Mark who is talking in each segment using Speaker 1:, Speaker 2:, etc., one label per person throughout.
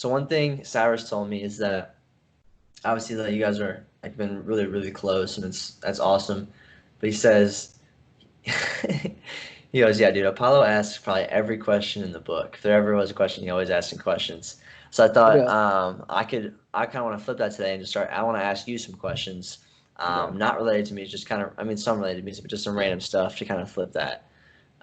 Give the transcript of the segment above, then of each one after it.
Speaker 1: So one thing Cyrus told me is that obviously that you guys are like been really really close, and that's awesome. But he says, he goes, yeah, dude. Apollo asks probably every question in the book. If there ever was a question, he always asks some questions. So I thought
Speaker 2: Okay.
Speaker 1: I kind of want to flip that today and just start. I want to ask you some questions,
Speaker 2: Okay.
Speaker 1: not related to me, just kind of. I mean, some related to me, but just some random stuff to kind of flip that.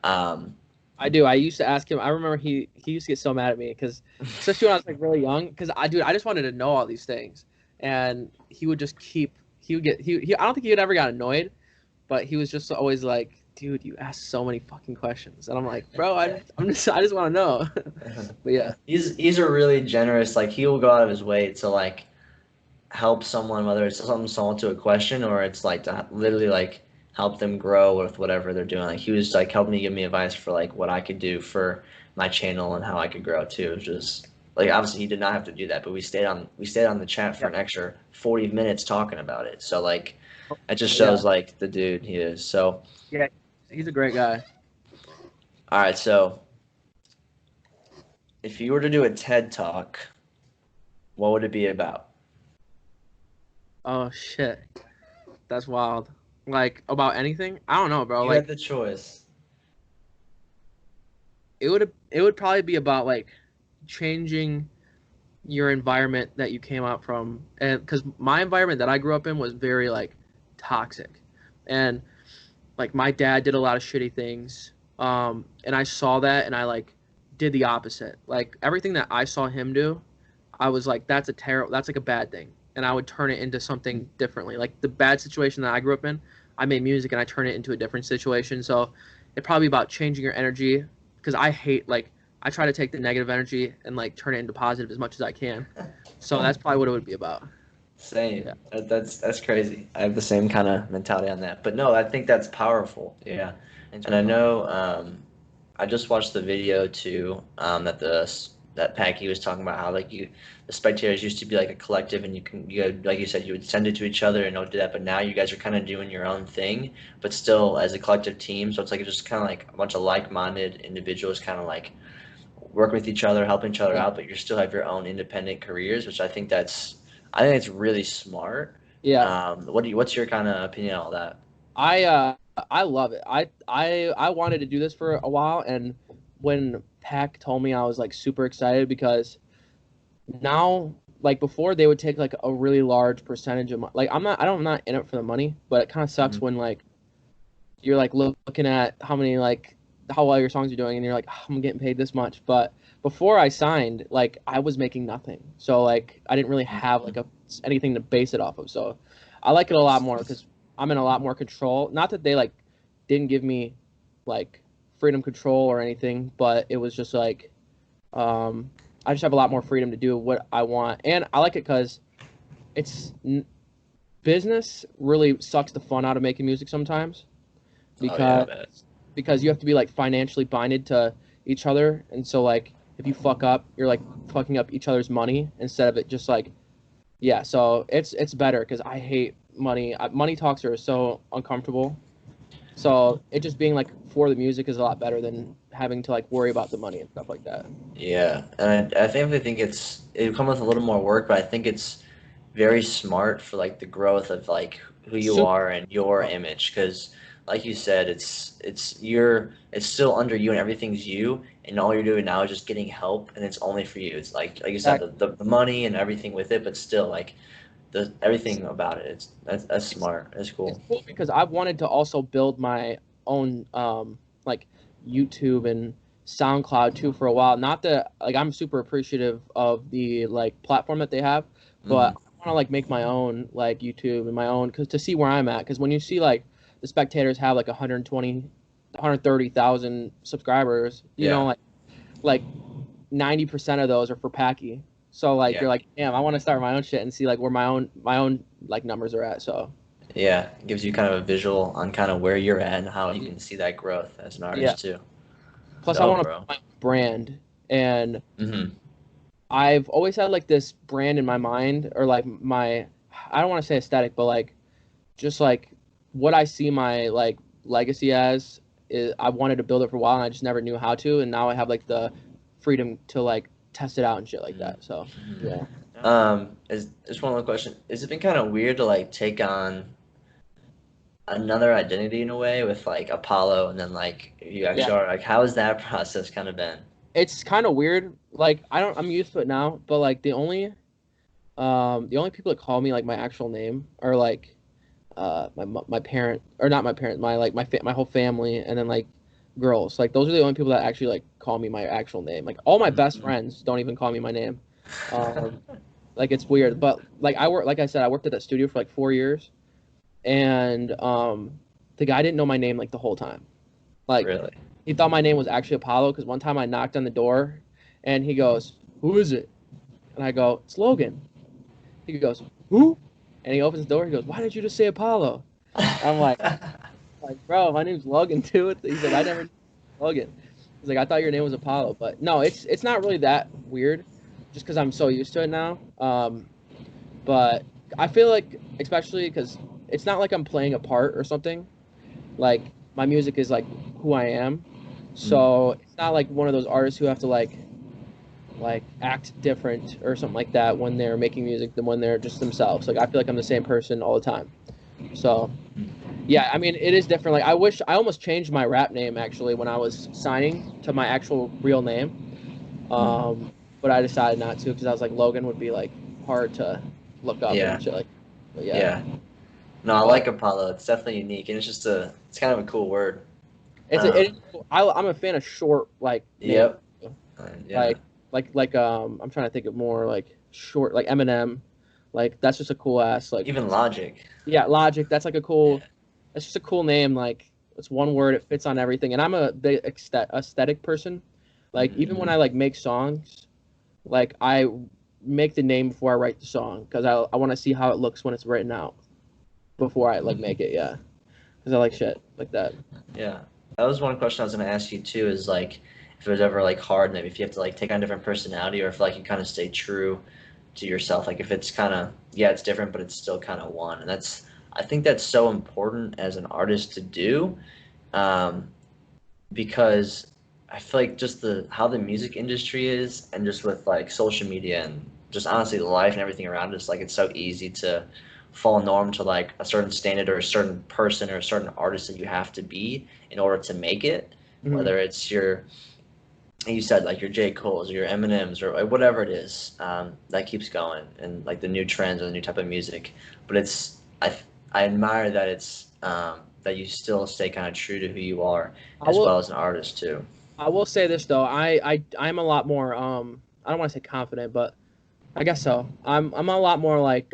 Speaker 1: Um,
Speaker 2: I do. I used to ask him. I remember he used to get so mad at me because, especially when I was like really young, because I just wanted to know all these things, and he would just keep. He would get he I don't think he would ever got annoyed, but he was just always like, dude, you ask so many fucking questions, and I'm like, bro, I just want to know. But yeah,
Speaker 1: he's a really generous. Like he will go out of his way to like help someone, whether it's something small to a question or it's like to literally like help them grow with whatever they're doing. Like he was like helping me give me advice for like what I could do for my channel and how I could grow too. It was just like obviously he did not have to do that, but we stayed on the chat for
Speaker 2: yeah,
Speaker 1: an extra 40 minutes talking about it. So like it just
Speaker 2: yeah,
Speaker 1: shows like the dude he is. So
Speaker 2: yeah. He's a great guy.
Speaker 1: all right, so if you were to do a TED talk, what would it be about?
Speaker 2: Oh shit, that's wild. Like about anything? I don't know, bro.
Speaker 1: You had
Speaker 2: Like
Speaker 1: the choice.
Speaker 2: it would probably be about like changing your environment that you came out from, and because my environment that I grew up in was very like toxic, and like my dad did a lot of shitty things, and I saw that and I like did the opposite. Like everything that I saw him do, I was like, that's like a bad thing, and I would turn it into something differently. Like the bad situation that I grew up in, I made music and I turned it into a different situation. So it probably about changing your energy, because I hate like I try to take the negative energy and like turn it into positive as much as I can. So that's probably what it would be about.
Speaker 1: Same.
Speaker 2: Yeah.
Speaker 1: That's crazy. I have the same kind of mentality on that. But no, I think that's powerful. Yeah.
Speaker 2: Thanks,
Speaker 1: And I
Speaker 2: bro.
Speaker 1: know I just watched the video too that Packy was talking about how like the spectators used to be like a collective and you had, like you said you would send it to each other and don't do that, but now you guys are kind of doing your own thing, but still as a collective team. So it's like just kind of like a bunch of like-minded individuals kind of like working with each other, helping each other
Speaker 2: Yeah.
Speaker 1: out, but you still have your own independent careers, which I think it's really smart.
Speaker 2: Yeah.
Speaker 1: What's your kind of opinion on all that?
Speaker 2: I love it. I wanted to do this for a while, and when Pac told me, I was like super excited because now, like before, they would take like a really large percentage of my, like I'm not in it for the money, but it kind of sucks
Speaker 1: Hmm.
Speaker 2: when like you're like looking at how many like how well your songs are doing, and you're like, "Oh, I'm getting paid this much." But before I signed, like I was making nothing, so like I didn't really have like a anything to base it off of. So I like it a lot more because I'm in a lot more control. Not that they like didn't give me like freedom control or anything, but it was just like um, I just have a lot more freedom to do what I want, and I like it because it's business really sucks the fun out of making music sometimes
Speaker 1: Oh yeah, I
Speaker 2: because
Speaker 1: bet.
Speaker 2: you have to be like financially binded to each other, and so like if you fuck up, you're like fucking up each other's money instead of it just like yeah. So it's better because I hate money. Money talks are so uncomfortable. So it just being like for the music is a lot better than having to like worry about the money and stuff like that.
Speaker 1: Yeah, and I think it come with a little more work, but I think it's very smart for like the growth of like who you
Speaker 2: Super.
Speaker 1: are and your image, because like you said, it's still under you and everything's you, and all you're doing now is just getting help, and it's only for you. It's like you said, the money and everything with it, but still like the everything about it. That's
Speaker 2: it's
Speaker 1: smart. That's
Speaker 2: it's
Speaker 1: cool.
Speaker 2: cool because I've wanted to also build my own like YouTube and SoundCloud too for a while. Not that like I'm super appreciative of the like platform that they have, but
Speaker 1: Hmm.
Speaker 2: I want to like make my own like YouTube and my own cuz to see where I'm at, cuz when you see like the spectators have like 120 130,000 subscribers, you know,
Speaker 1: Yeah.
Speaker 2: like 90% of those are for Packy. So like
Speaker 1: Yeah.
Speaker 2: you're like, damn, I want to start my own shit and see like where my own like numbers are at. So
Speaker 1: Yeah, it gives you kind of a visual on kind of where you're at and how you can see that growth as an
Speaker 2: yeah.
Speaker 1: artist too.
Speaker 2: Plus, I
Speaker 1: Dope,
Speaker 2: want to
Speaker 1: bro.
Speaker 2: build my own brand, and
Speaker 1: Hmm.
Speaker 2: I've always had like this brand in my mind, or like my, I don't want to say aesthetic, but like just like what I see my like legacy as is I wanted to build it for a while, and I just never knew how to, and now I have like the freedom to like test it out and shit like that. So yeah.
Speaker 1: Is just one more question. Has it been kind of weird to like take on another identity in a way with like Apollo and then like you
Speaker 2: Yeah.
Speaker 1: actually are like how has that process kind of been?
Speaker 2: It's kind of weird. Like I'm used to it now, but like the only people that call me like my actual name are like my parent, or not my parent, my like my whole family, and then like girls. Like those are the only people that actually like call me my actual name. Like all my best friends don't even call me my name. Um, like it's weird, but like like I said, I worked at that studio for like 4 years, and the guy didn't know my name like the whole time. Like
Speaker 1: Really?
Speaker 2: he thought my name was actually Apollo because one time I knocked on the door, and he goes, "Who is it?" And I go, "It's Logan." He goes, "Who?" And he opens the door. He goes, "Why did you just say Apollo?" I'm like, bro, my name's Logan too. He's like, I never knew Logan. He's like, I thought your name was Apollo, but no, it's not really that weird, just because I'm so used to it now. But I feel like, especially because it's not like I'm playing a part or something. Like my music is like who I am, so it's not like one of those artists who have to like act different or something like that when they're making music than when they're just themselves. Like I feel like I'm the same person all the time. So yeah, I mean it is different. Like I almost changed my rap name actually when I was signing to my actual real name. But I decided not to because I was like Logan would be like hard to look up
Speaker 1: Yeah.
Speaker 2: and shit like. But yeah.
Speaker 1: Yeah. No, I
Speaker 2: But
Speaker 1: like Apollo. It's definitely unique and it's kind of a cool word.
Speaker 2: it's I'm a fan of short like names.
Speaker 1: Yep. Yeah.
Speaker 2: Like I'm trying to think of more like short like Eminem. Like that's just a cool ass like
Speaker 1: Even Logic.
Speaker 2: yeah, Logic. That's like a
Speaker 1: Yeah.
Speaker 2: cool. That's just a cool name. Like it's one word. It fits on everything. And I'm a big aesthetic person. Like even when I like make songs, like I make the name before I write the song because I want to see how it looks when it's written out before I like make it. Yeah, because I like shit like that.
Speaker 1: Yeah. That was one question I was gonna ask you too, is like if it was ever like hard, maybe if you have to like take on a different personality or if like you kind of stay true to yourself, like if it's kind of yeah, it's different, but it's still kind of one. And that's I think that's so important as an artist to do, um, because I feel like just the how the music industry is, and just with like social media and just honestly life and everything around us, like it's so easy to fall norm to like a certain standard or a certain person or a certain artist that you have to be in order to make it.
Speaker 2: Hmm.
Speaker 1: Whether it's your you said like your J. Cole's or your Eminem's or like, whatever it is, that keeps going and like the new trends or the new type of music. But I admire that it's that you still stay kind of true to who you are
Speaker 2: I
Speaker 1: as
Speaker 2: will
Speaker 1: well as an artist too.
Speaker 2: I will say this though. I'm a lot more I don't want to say confident, but I guess so. I'm a lot more like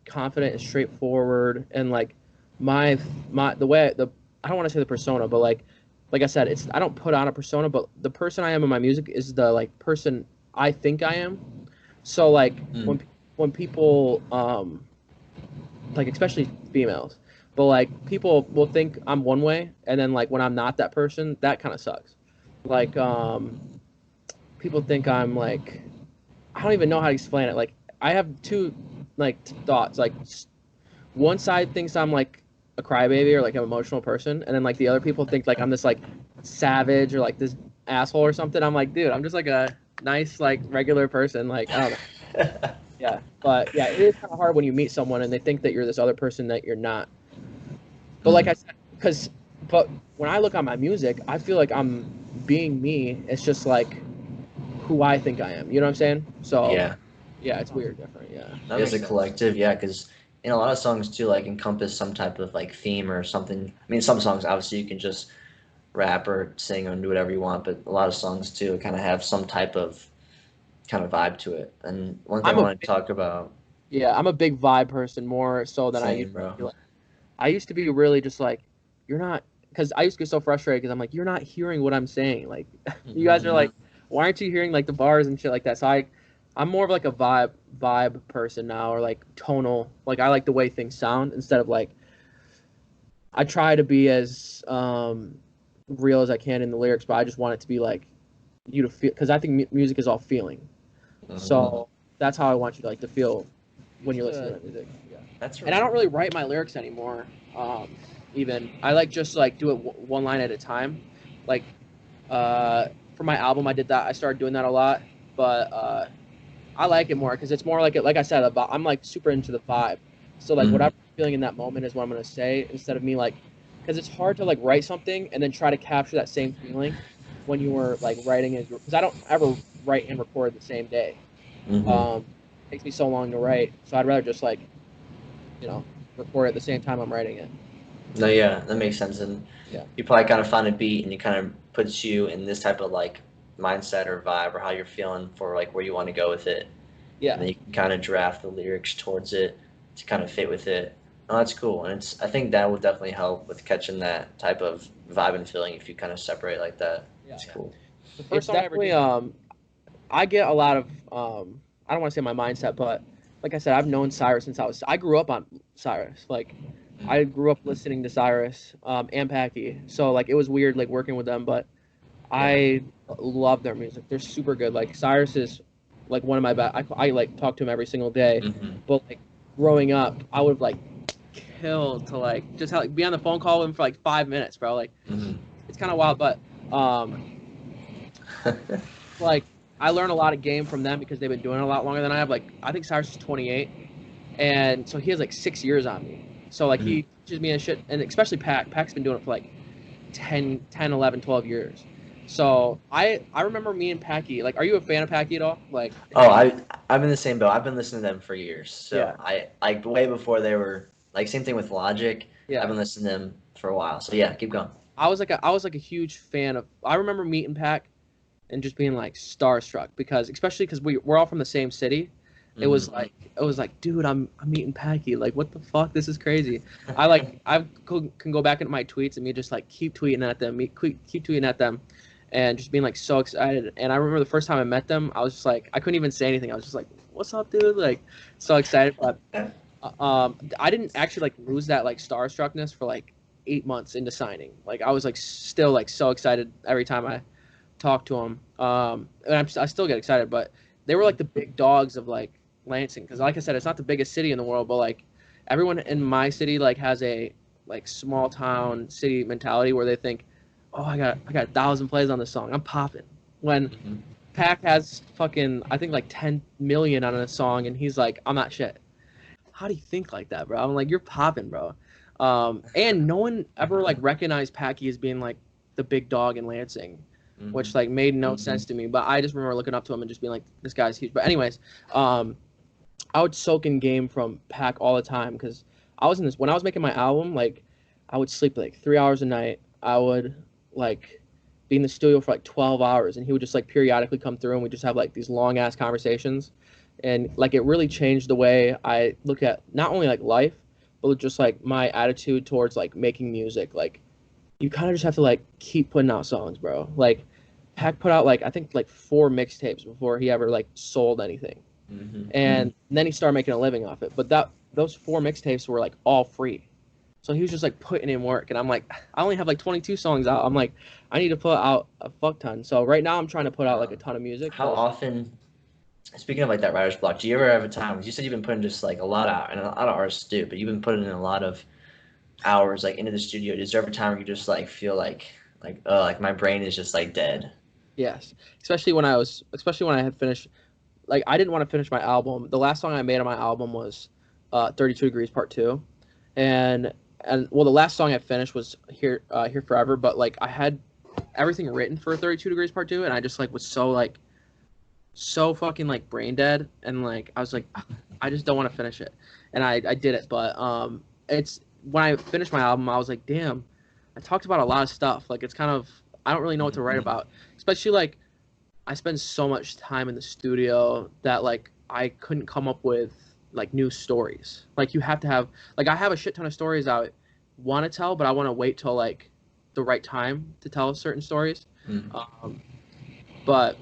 Speaker 2: confident and straightforward and like my the way the I don't want to say the persona, but like I said, it's I don't put on a persona, but the person I am in my music is the like person I think I am. So like
Speaker 1: Mm.
Speaker 2: when people like especially females, but like people will think I'm one way and then like when I'm not that person, that kind of sucks. Like people think I'm like I don't even know how to explain it. Like I have two like thoughts. Like one side thinks I'm like a crybaby or like an emotional person, and then like the other people think like I'm this like savage or like this asshole or something. I'm like, dude, I'm just like a nice like regular person. Like I don't know. Yeah, but yeah, it is kind of hard when you meet someone and they think that you're this other person that you're not. But like
Speaker 1: Mm.
Speaker 2: I said, but when I look at my music, I feel like I'm being me. It's just like who I think I am. You know what I'm saying? So
Speaker 1: Yeah.
Speaker 2: yeah, it's weird, different. Yeah, that
Speaker 1: As
Speaker 2: makes
Speaker 1: a
Speaker 2: sense.
Speaker 1: collective, yeah, because in a lot of songs too, like encompass some type of like theme or something. I mean, some songs obviously you can just rap or sing or do whatever you want, but a lot of songs too kind of have some type of kind of vibe to it. And one thing I
Speaker 2: I'm a
Speaker 1: want to talk about,
Speaker 2: yeah, I'm a big vibe person more so than I
Speaker 1: same,
Speaker 2: used to
Speaker 1: bro.
Speaker 2: be. Like, I used to be really just like, you're not, because I used to get so frustrated because I'm like, you're not hearing what I'm saying. Like, you guys are like, why aren't you hearing like the bars and shit like that? So I'm more of like a vibe person now, or like tonal. Like I like the way things sound instead of like I try to be as real as I can in the lyrics, but I just want it to be like you to feel because I think music is all feeling. So that's how I want you to like to feel when you're listening to my music. Yeah.
Speaker 1: That's
Speaker 2: And I don't really write my lyrics anymore. Even I like just like do it one line at a time. Like for my album, I did that. I started doing that a lot. but I like it more because it's more like I said, about I'm like super into the vibe. So like whatever I'm feeling in that moment is what I'm gonna say instead of me like, because it's hard to like write something and then try to capture that same feeling when you were like writing it, because I don't ever write and record the same day.
Speaker 1: Mm-hmm.
Speaker 2: It takes me so long to write, so I'd rather just like, record at the same time I'm writing it.
Speaker 1: No, yeah, that makes sense. And
Speaker 2: Yeah.
Speaker 1: you probably kind of find a beat and you kind of puts you in this type of like mindset or vibe or how you're feeling for like where you want to go with it. And
Speaker 2: Yeah.
Speaker 1: then you can kind of draft the lyrics towards it to kind of fit with it. Oh, that's cool. And I think that will definitely help with catching that type of vibe and feeling if you kind of separate like that.
Speaker 2: Yeah.
Speaker 1: It's cool.
Speaker 2: The first song I ever did. I get a lot of I don't want to say my mindset, but like I said, I've known Cyrus since I grew up on Cyrus. Like I grew up listening to Cyrus and Packy. So like it was weird like working with them, but
Speaker 1: Yeah.
Speaker 2: I love their music. They're super good. Like Cyrus is like one of my best. I like talk to him every single day.
Speaker 1: Mm-hmm.
Speaker 2: But like growing up, I would have like killed to like just have, like, be on the phone call with him for like 5 minutes, bro. Like
Speaker 1: Mm-hmm.
Speaker 2: it's kind of wild, but like I learned a lot of game from them because they've been doing it a lot longer than I have. Like I think Cyrus is 28, and so he has like 6 years on me. So like he teaches me and shit, and especially Pac. Pac's been doing it for like 10, 11, 12 years. So I remember me and Packy. Like, are you a fan of Packy at all? Like,
Speaker 1: Oh, I'm in the same boat. I've been listening to them for years. So
Speaker 2: yeah,
Speaker 1: I like way before they were like same thing with Logic. I've
Speaker 2: yeah.
Speaker 1: been listening to them for a while. So yeah, keep going.
Speaker 2: I was like a huge fan of. I remember meeting Pac and just being like starstruck because especially because we're all from the same city.
Speaker 1: Mm-hmm.
Speaker 2: It was like, dude, I'm meeting Packy. Like, what the fuck? This is crazy. I can go back into my tweets and me just like keep tweeting at them, keep tweeting at them, and just being like so excited. And I remember the first time I met them, I was just like, I couldn't even say anything. I was just like, what's up, dude? Like, so excited. But I didn't actually like lose that like starstruckness for like 8 months into signing. Like, I was like still like so excited every time I talk to them. And I still get excited, but they were like the big dogs of like Lansing, because like I said, it's not the biggest city in the world, but like everyone in my city like has a like small town city mentality where they think, oh, I got 1,000 plays on this song, I'm popping. When
Speaker 1: Mm-hmm.
Speaker 2: Pac has fucking I think like 10 million on a song, and he's like, I'm not shit. How do you think like that, bro? I'm like, you're popping, bro. And no one ever like recognized Packy as being like the big dog in Lansing, which like made no sense to me. But I just remember looking up to him and just being like, this guy's huge. But anyways, I would soak in game from Pac all the time because I was in this when I was making my album. Like, I would sleep like 3 hours a night. I would like be in the studio for like 12 hours, and he would just like periodically come through, and we just have like these long ass conversations, and like it really changed the way I look at not only like life, but just like my attitude towards like making music. Like, you kind of just have to like keep putting out songs, bro. Like, Pac put out like I think like 4 mixtapes before he ever like sold anything,
Speaker 1: Mm-hmm.
Speaker 2: and then he started making a living off it. But those 4 mixtapes were like all free, so he was just like putting in work. And I'm like, I only have like 22 songs out. I'm like, I need to put out a fuck ton. So right now I'm trying to put out like a ton of music.
Speaker 1: How
Speaker 2: But
Speaker 1: often? Speaking of like that writer's block, do you ever have a time? 'Cause you said you've been putting just like a lot out, and a lot of artists do, but you've been putting in a lot of hours like into the studio. Is there ever a time where you just like feel like oh like my brain is just like dead?
Speaker 2: yes, especially when I had finished. Like, I didn't want to finish my album. The last song I made on my album was 32 Degrees Part 2. And well, the last song I finished was Here Forever, but like I had everything written for 32 Degrees Part 2, and I just like was so fucking like brain dead, and like I was like, I just don't want to finish it. And I did it, but it's when I finished my album, I was like, damn, I talked about a lot of stuff. Like, it's kind of, I don't really know what to write about, especially like I spend so much time in the studio that like I couldn't come up with like new stories. Like, you have to have like I have a shit ton of stories I want to tell, but I want to wait till like the right time to tell certain stories.
Speaker 1: Mm.
Speaker 2: But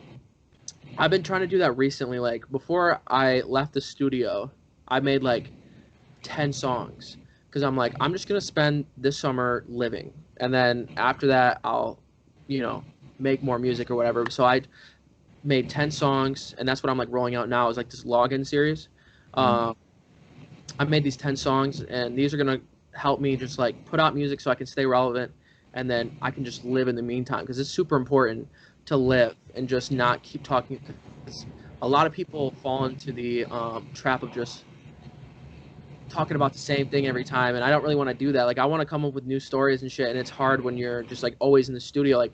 Speaker 2: I've been trying to do that recently. Like, before I left the studio, I made like 10 songs because I'm like, I'm just gonna spend this summer living, and then after that I'll, you know, make more music or whatever. So I made 10 songs, and that's what I'm like rolling out now is like this login series.
Speaker 1: Mm.
Speaker 2: I made these 10 songs, and these are gonna help me just like put out music so I can stay relevant, and then I can just live in the meantime, because it's super important to live and just not keep talking a lot of people fall into the trap of just talking about the same thing every time, and I don't really want to do that. Like I want to come up with new stories and shit, and it's hard when you're just like always in the studio. Like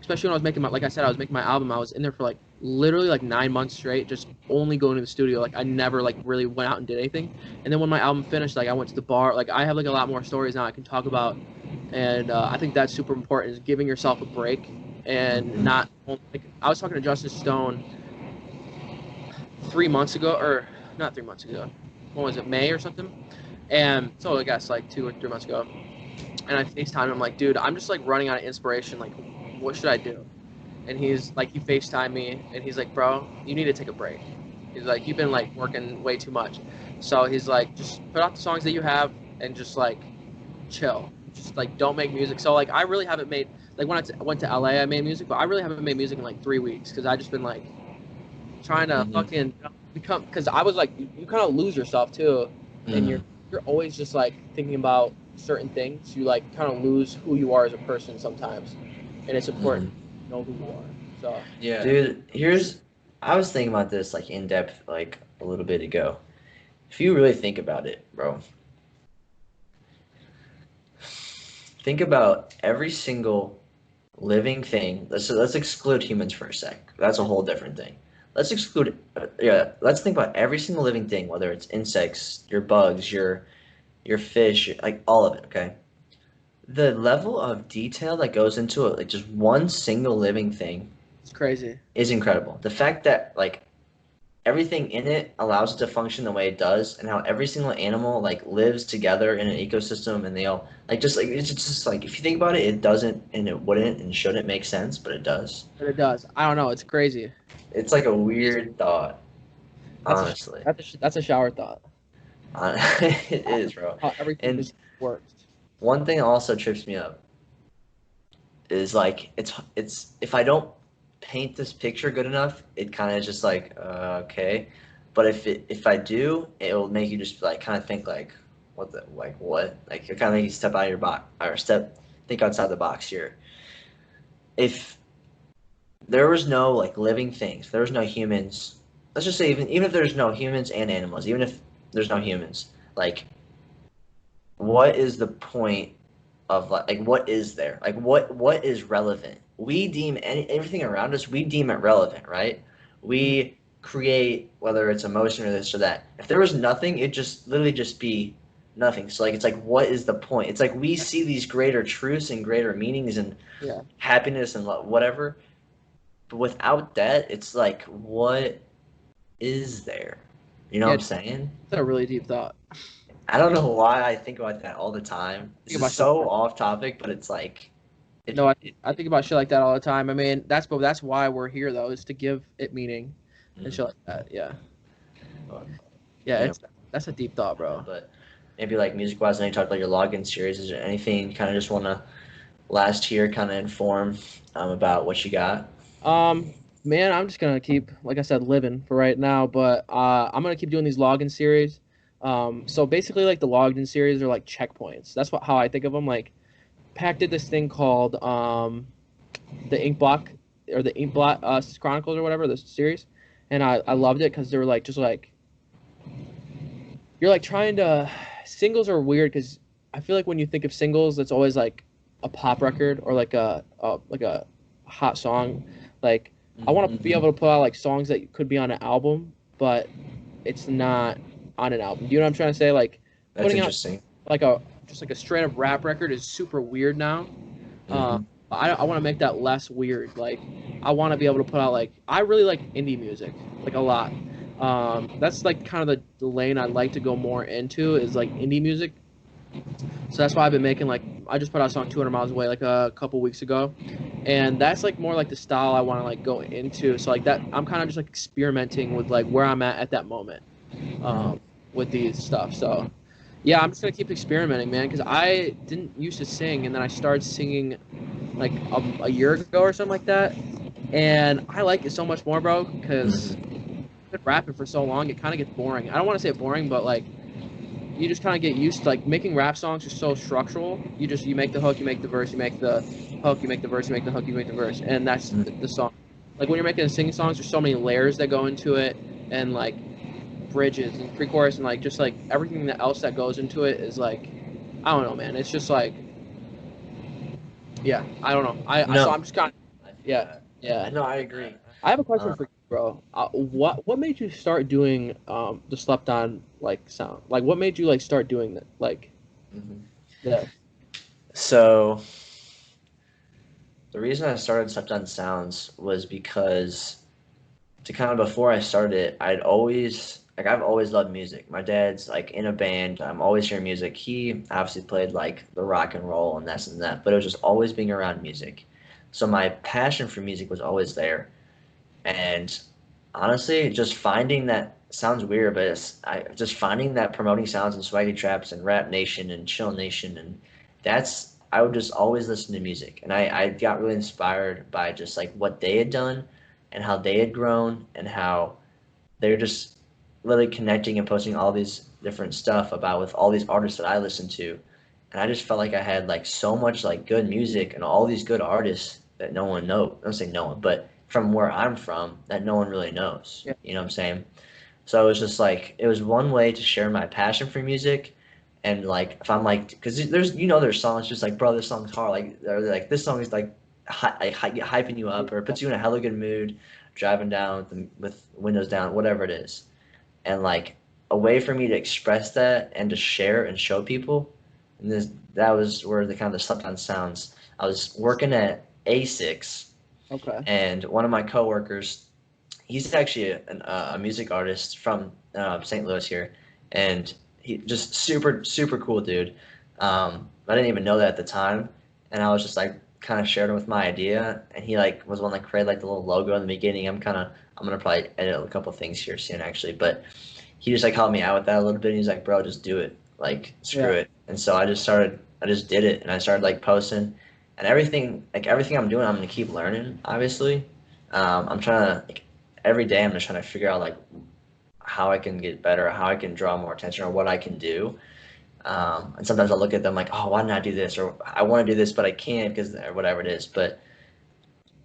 Speaker 2: especially when I was making my, like I said, I was making my album. I was in there for like literally like 9 months straight, just only going to the studio. Like I never like really went out and did anything. And then when my album finished, like I went to the bar. Like I have like a lot more stories now I can talk about, and I think that's super important, is giving yourself a break and not like I was talking to Justice Stone 3 months ago, or not 3 months ago. What was it, May or something? And so I guess like 2 or 3 months ago. And I FaceTimed him, I'm like, dude, I'm just like running out of inspiration. Like, what should I do? And he's like, he FaceTimed me and he's like, bro, you need to take a break. He's like, you've been like working way too much. So he's like, just put out the songs that you have and just like chill. Just like don't make music. So like I really haven't made, like when I went to LA, I made music, but I really haven't made music in like 3 weeks because I just been like trying to fucking become, because I was like, you kind of lose yourself too, and you're always just like thinking about certain things. You like kind of lose who you are as a person sometimes, and it's important to know who you are. So
Speaker 1: yeah, dude, I was thinking about this like in depth like a little bit ago. If you really think about it, bro, think about every single living thing. Let's exclude humans for a sec. That's a whole different thing. Let's exclude, let's think about every single living thing, whether it's insects, your bugs, your fish, like all of it, okay? The level of detail that goes into it, like just one single living thing,
Speaker 2: it's crazy.
Speaker 1: is incredible. The fact that like everything in it allows it to function the way it does, and how every single animal like lives together in an ecosystem, and they all like just like it's just like if you think about it, it doesn't and it wouldn't and shouldn't make sense, but it does.
Speaker 2: But it does. I don't know. It's crazy.
Speaker 1: It's like a weird thought, honestly.
Speaker 2: That's a shower thought.
Speaker 1: It is, bro.
Speaker 2: How everything
Speaker 1: And
Speaker 2: just works.
Speaker 1: one thing that also trips me up is like it's if I don't paint this picture good enough, it kind of just like okay, but if I do, it will make you just like kind of think like what like it kind of make you step out of your box or think outside the box here. If there was no like living things, there was no humans. Let's just say even if there's no humans and animals, even if there's no humans, like what is the point of like what is there? Like what is relevant? We deem everything around us, we deem it relevant, right? We create whether it's emotion or this or that. If there was nothing, it'd just literally just be nothing. So like it's like what is the point? It's like we see these greater truths and greater meanings and happiness and whatever. But without that, it's like what is there? You know what I'm saying?
Speaker 2: That's a really deep thought.
Speaker 1: I don't know why I think about that all the time. It's so off topic, but it's like.
Speaker 2: I think about shit like that all the time. I mean, that's why we're here though, is to give it meaning and shit like that. Yeah. That's a deep thought, bro.
Speaker 1: But maybe like music wise, I know you talked about your login series. Is there anything you kind of just want to last here, kind of inform about what you got?
Speaker 2: Man, I'm just gonna keep, like I said, living for right now. But I'm gonna keep doing these login series. So basically, like the logged in series are like checkpoints. That's how I think of them. Like, Pac did this thing called the Ink Block or the Ink Blot Chronicles or whatever, the series, and I loved it because they were like just like you're like trying to. Singles are weird because I feel like when you think of singles, it's always like a pop record or like a hot song. Like I want to be able to put out like songs that could be on an album, but it's not on an album. Do you know what I'm trying to say? Like
Speaker 1: That's
Speaker 2: putting
Speaker 1: interesting.
Speaker 2: out just like a straight up rap record is super weird now. I want to make that less weird. Like I want to be able to put out like I really like indie music like a lot. That's like kind of the lane I'd like to go more into is like indie music. So that's why I've been making like I just put out a song 200 Miles Away like a couple weeks ago, and that's like more like the style I want to like go into. So like that I'm kind of just like experimenting with like where I'm at that moment with these stuff. So yeah, I'm just gonna keep experimenting, man, because I didn't used to sing, and then I started singing like a year ago or something like that, and I like it so much more, bro, because I've been rapping for so long, it kind of gets boring. I don't want to say boring, but like you just kind of get used to like making rap songs are so structural. You make the hook, you make the verse, you make the hook, you make the verse, you make the hook, you make the verse, and that's the song. like when you're making singing songs, there's so many layers that go into it, and like bridges and pre-chorus and like just like everything else that goes into it is like, I don't know, man. It's just like, yeah, I don't know. So
Speaker 1: No,
Speaker 2: I'm just kind of,
Speaker 1: I feel
Speaker 2: yeah,
Speaker 1: that.
Speaker 2: yeah.
Speaker 1: No, I agree.
Speaker 2: I have a question
Speaker 1: Uh,
Speaker 2: for you, bro. What made you start doing the slept on like sound? Like what made you like start doing that? Like
Speaker 1: mhm.
Speaker 2: this?
Speaker 1: So the reason I started SleptOnSounds was because to kind of before I started it, I've always loved music. My dad's like in a band. I'm always hearing music. He obviously played like the rock and roll and this and that, but it was just always being around music. So my passion for music was always there. And honestly, just finding that sounds weird, but just finding that promoting sounds and swaggy traps and rap nation and chill nation and I would just always listen to music. And I got really inspired by just like what they had done and how they had grown and how they're just literally connecting and posting all these different stuff about with all these artists that I listen to. And I just felt like I had like so much like good music and all these good artists that no one knows. I don't say no one, but from where I'm from, that no one really knows.
Speaker 2: Yeah,
Speaker 1: You know what I'm saying? So it was just like it was one way to share my passion for music, and like if I'm like, because there's songs just like bro, this song's hard, like or like this song is like hyping you up or it puts you in a hella good mood, driving down with windows down, whatever it is, and like a way for me to express that and to share and show people, and that was where the kind of the slept on sounds. I was working at A6,
Speaker 2: okay.
Speaker 1: and one of my coworkers, he's actually a music artist from St. Louis here, and he just super cool dude. I didn't even know that at the time, and I was just like kind of shared him with my idea, and he like was one that created like the little logo in the beginning. I'm gonna probably edit a couple things here soon actually, but he just like helped me out with that a little bit. And he's like, bro, just do it, like screw
Speaker 2: Yeah,
Speaker 1: it. And so I just did it, and I started like posting, and everything I'm doing, I'm gonna keep learning, obviously. I'm trying to like every day I'm just trying to figure out like how I can get better, how I can draw more attention, or what I can do. And sometimes I look at them like, oh, why didn't I do this? Or I want to do this, but I can't because or whatever it is. But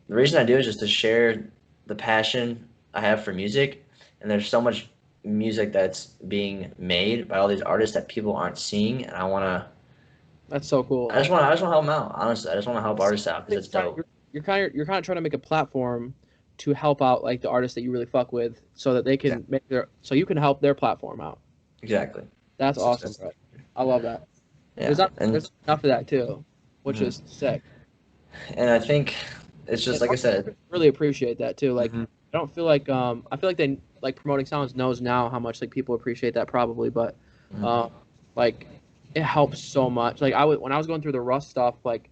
Speaker 1: the reason I do is just to share the passion I have for music. And there's so much music that's being made by all these artists that people aren't seeing, and
Speaker 2: that's so cool.
Speaker 1: I just want to help them out. Honestly, I just want to help artists out because it's dope.
Speaker 2: You're kind of trying to make a platform to help out like the artists that you really fuck with, so that they can
Speaker 1: Exactly.
Speaker 2: so you can help their platform out.
Speaker 1: Exactly.
Speaker 2: That's
Speaker 1: It's
Speaker 2: awesome,
Speaker 1: just,
Speaker 2: bro. I love that.
Speaker 1: yeah,
Speaker 2: There's enough of that too, which
Speaker 1: mhm.
Speaker 2: is sick.
Speaker 1: And I think it's just
Speaker 2: And
Speaker 1: like I
Speaker 2: artists
Speaker 1: said.
Speaker 2: really appreciate that too. Like
Speaker 1: Hmm.
Speaker 2: I don't feel like I feel like they like promoting sounds knows now how much like people appreciate that probably, but
Speaker 1: Hmm.
Speaker 2: um like it helps so much. Like when I was going through the Rust stuff, like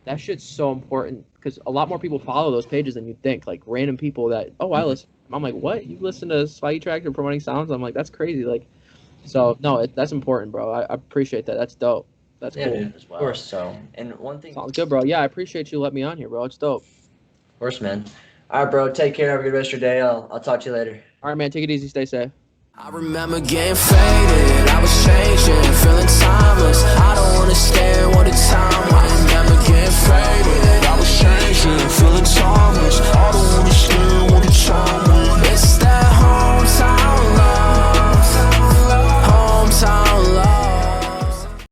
Speaker 2: that shit's so important because a lot more people follow those pages than you think. Like random people that, oh, I
Speaker 1: Hmm.
Speaker 2: listen. I'm like, what? You listen to Swaggy Track and promoting sounds? I'm like, that's crazy. Like, so no, that's important, bro. I appreciate that. That's dope. That's
Speaker 1: Yeah,
Speaker 2: cool.
Speaker 1: dude, of course. So, and one thing,
Speaker 2: Sounds good, bro. Yeah, I appreciate you letting me on here, bro. It's dope.
Speaker 1: of course, man. All right, bro. Take care. Have a good rest of your day. I'll talk to you later.
Speaker 2: All right, man. Take it easy. Stay safe.
Speaker 3: I remember getting faded, I was changing, feeling